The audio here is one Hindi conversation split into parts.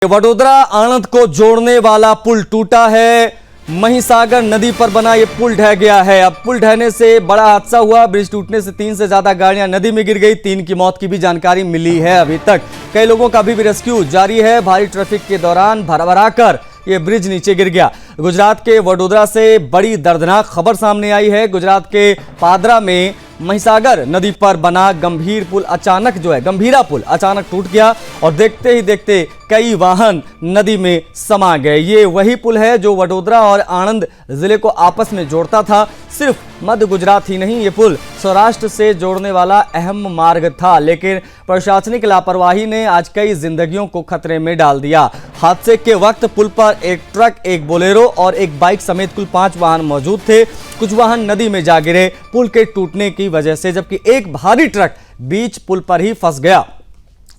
वडोदरा आणंद को जोड़ने वाला पुल टूटा है। महिसागर नदी पर बना ये पुल ढह गया है। अब पुल ढहने से बड़ा हादसा हुआ। ब्रिज टूटने से 3 से ज्यादा गाड़ियां नदी में गिर गई। 3 की मौत की भी जानकारी मिली है। अभी तक कई लोगों का भी रेस्क्यू जारी है। भारी ट्रैफिक के दौरान भरा कर ये ब्रिज नीचे गिर गया। गुजरात के वडोदरा से बड़ी दर्दनाक खबर सामने आई है। गुजरात के पादरा में महिसागर नदी पर बना गंभीरा पुल अचानक टूट गया और देखते ही देखते कई वाहन नदी में समा गए। ये वही पुल है जो वडोदरा और आणंद जिले को आपस में जोड़ता था। सिर्फ मध्य गुजरात ही नहीं, ये पुल सौराष्ट्र से जोड़ने वाला अहम मार्ग था, लेकिन प्रशासनिक लापरवाही ने आज कई जिंदगियों को खतरे में डाल दिया। हादसे के वक्त पुल पर एक ट्रक, एक बोलेरो और एक बाइक समेत कुल 5 वाहन मौजूद थे। कुछ वाहन नदी में जा गिरे पुल के टूटने की वजह से, जबकि एक भारी ट्रक बीच पुल पर ही फंस गया।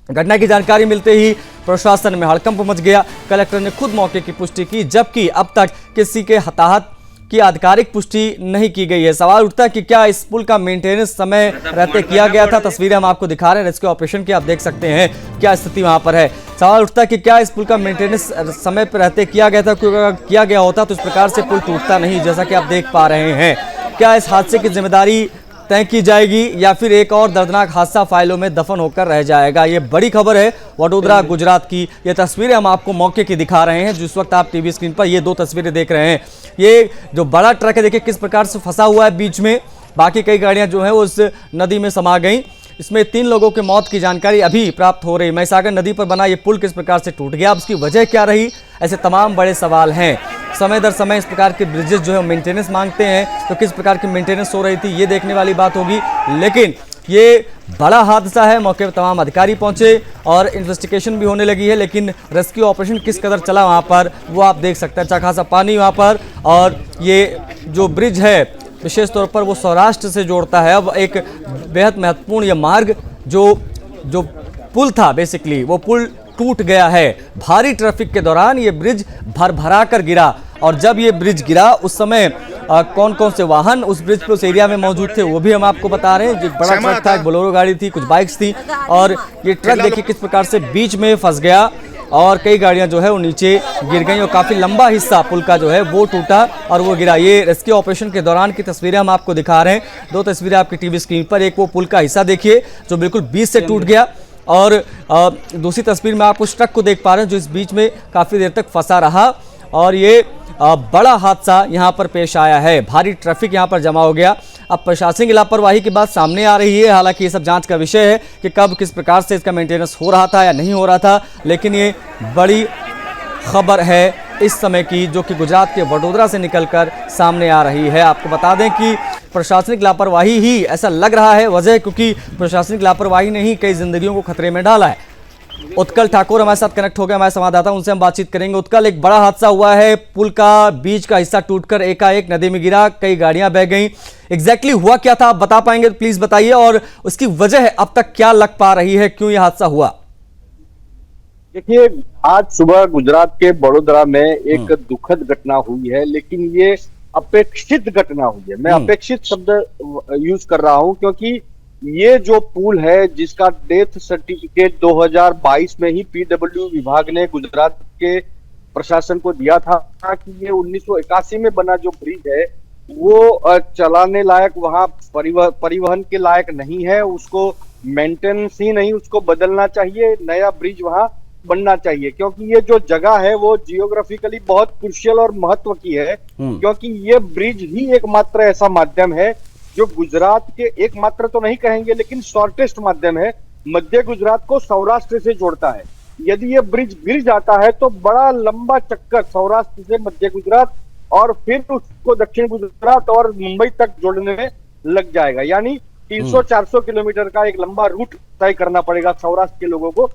घटना की जानकारी मिलते ही प्रशासन में हड़कंप मच गया। कलेक्टर ने खुद मौके की पुष्टि की, जबकि अब तक किसी के हताहत की आधिकारिक पुष्टि नहीं की गई है। सवाल उठता है कि क्या इस पुल का मेंटेनेंस समय रहते किया गया था। तस्वीरें हम आपको दिखा रहे हैं रेस्क्यू ऑपरेशन की, आप देख सकते हैं क्या स्थिति वहां पर है। सवाल उठता है कि क्या इस पुल का मेंटेनेंस समय पर रहते किया गया था, क्योंकि अगर किया गया होता तो इस प्रकार से पुल टूटता नहीं, जैसा कि आप देख पा रहे हैं। क्या इस हादसे की जिम्मेदारी तय की जाएगी या फिर एक और दर्दनाक हादसा फाइलों में दफन होकर रह जाएगा। ये बड़ी खबर है वडोदरा गुजरात की। ये तस्वीरें हम आपको मौके की दिखा रहे हैं। जिस वक्त आप टीवी स्क्रीन पर ये 2 तस्वीरें देख रहे हैं, ये जो बड़ा ट्रक है देखिए किस प्रकार से फंसा हुआ है बीच में। बाकी कई गाड़ियां जो है उस नदी में समा गई। इसमें 3 लोगों की मौत की जानकारी अभी प्राप्त हो रही। महिसागर नदी पर बना ये पुल किस प्रकार से टूट गया, अब इसकी वजह क्या रही, ऐसे तमाम बड़े सवाल हैं। समय दर समय इस प्रकार के ब्रिजेस जो है मेंटेनेंस मांगते हैं, तो किस प्रकार की मेंटेनेंस हो रही थी ये देखने वाली बात होगी। लेकिन ये बड़ा हादसा है। मौके पर तमाम अधिकारी पहुंचे और इन्वेस्टिगेशन भी होने लगी है, लेकिन रेस्क्यू ऑपरेशन किस कदर चला वहां पर वो आप देख सकते हैं। अच्छा खासा पानी वहां पर, और ये जो ब्रिज है विशेष तौर पर वो सौराष्ट्र से जोड़ता है। अब एक बेहद महत्वपूर्ण ये मार्ग जो पुल था, बेसिकली वो पुल टूट गया है। भारी ट्रैफिक के दौरान ये ब्रिज भरा कर गिरा, और जब ये ब्रिज गिरा उस समय कौन कौन से वाहन उस ब्रिज पे उस एरिया में मौजूद थे वो भी हम आपको बता रहे हैं। जो बड़ा ट्रक था, एक बोलेरो गाड़ी थी, कुछ बाइक्स थी, और ये ट्रक देखिए किस प्रकार से बीच में फंस गया और कई गाड़ियां जो है वो नीचे गिर गई और काफी लंबा हिस्सा पुल का जो है वो टूटा और वो गिरा। ये रेस्क्यू ऑपरेशन के दौरान की तस्वीरें हम आपको दिखा रहे हैं। 2 तस्वीरें आपकी टीवी स्क्रीन पर। एक वो पुल का हिस्सा देखिए जो बिल्कुल बीच से टूट गया, और दूसरी तस्वीर में आप उस ट्रक को देख पा रहे हैं जो इस बीच में काफी देर तक फंसा रहा, और ये बड़ा हादसा यहां पर पेश आया है। भारी ट्रैफिक यहां पर जमा हो गया। अब प्रशासनिक लापरवाही की बात सामने आ रही है। हालांकि ये सब जांच का विषय है कि कब किस प्रकार से इसका मेंटेनेंस हो रहा था या नहीं हो रहा था, लेकिन ये बड़ी खबर है इस समय की, जो कि गुजरात के वडोदरा से निकलकर सामने आ रही है। आपको बता दें कि प्रशासनिक लापरवाही ही, ऐसा लग रहा है वजह, क्योंकि प्रशासनिक लापरवाही ने ही कई जिंदगियों को खतरे में डाला है। उत्कल ठाकुर हमारे साथ कनेक्ट हो गए, हमारे संवाददाता, उनसे हम बातचीत करेंगे। उत्कल, एक बड़ा हादसा हुआ है, पुल का बीच का हिस्सा टूटकर एकाएक नदी में गिरा, कई गाड़ियां बह गईं। एग्जैक्टली हुआ क्या था आप बता पाएंगे तो प्लीज बताइए, और उसकी वजह अब तक क्या लग पा रही है, क्यों यह हादसा हुआ? देखिए, आज सुबह गुजरात के बड़ोदरा में एक दुखद घटना हुई है, लेकिन ये अपेक्षित घटना हुई है। मैं अपेक्षित शब्द यूज कर रहा हूं क्योंकि ये जो पुल है जिसका डेथ सर्टिफिकेट 2022 में ही पीडब्ल्यू विभाग ने गुजरात के प्रशासन को दिया था कि ये 1981 में बना जो ब्रिज है वो चलाने लायक, वहां परिवहन के लायक नहीं है, उसको मेंटेनेंस ही नहीं, उसको बदलना चाहिए, नया ब्रिज वहां बनना चाहिए। क्योंकि ये जो जगह है वो जियोग्राफिकली बहुत क्रुशियल और महत्व की है, क्योंकि ये ब्रिज ही एकमात्र ऐसा माध्यम है जो गुजरात के, एकमात्र तो नहीं कहेंगे लेकिन शॉर्टेस्ट माध्यम है, मध्य गुजरात को सौराष्ट्र से जोड़ता है। यदि ये ब्रिज गिर जाता है तो बड़ा लंबा चक्कर सौराष्ट्र से मध्य गुजरात और फिर उसको दक्षिण गुजरात और मुंबई तक जोड़ने में लग जाएगा। यानी 300-400 किलोमीटर का एक लंबा रूट तय करना पड़ेगा सौराष्ट्र के लोगों को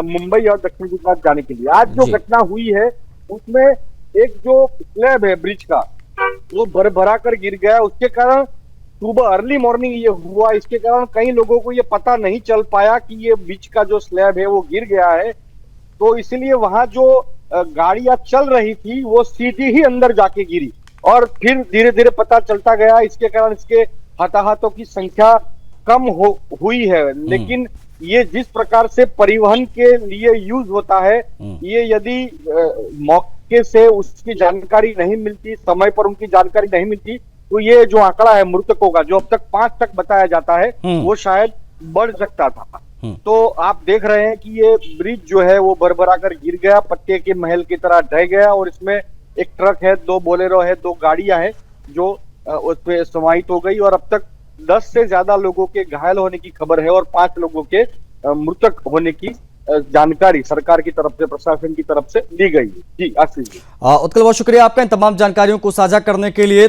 मुंबई और दक्षिण गुजरात जाने के लिए। आज जो घटना हुई है उसमें एक जो स्लैब है ब्रिज का वो भरा कर गिर गया। उसके कारण सुबह अर्ली मॉर्निंग ये हुआ, इसके कारण कई लोगों को ये पता नहीं चल पाया कि ये बीच का जो स्लैब है वो गिर गया है, तो इसलिए वहां जो गाड़ियां चल रही थी वो सीधी ही अंदर जाके गिरी और फिर धीरे धीरे पता चलता गया। इसके कारण इसके हताहतों की संख्या कम हुई है, लेकिन ये जिस प्रकार से परिवहन के लिए यूज होता है, ये यदि मौके से उसकी जानकारी नहीं मिलती, समय पर उनकी जानकारी नहीं मिलती, तो ये जो आंकड़ा है मृतकों का, जो अब तक 5 तक बताया जाता है, वो शायद बढ़ सकता था। तो आप देख रहे हैं कि ये ब्रिज जो है वो भरभरा कर गिर गया, पत्ते के महल की तरह ढह गया, और इसमें एक ट्रक है, 2 बोलेरो है, 2 गाड़ियां हैं जो उस पे समाहित हो गई, और अब तक 10 से ज्यादा लोगों के घायल होने की खबर है और 5 लोगों के मृतक होने की जानकारी सरकार की तरफ से, प्रशासन की तरफ से दी गई है। जी आशीष जी। उत्कल, बहुत शुक्रिया आपका इन तमाम जानकारियों को साझा करने के लिए।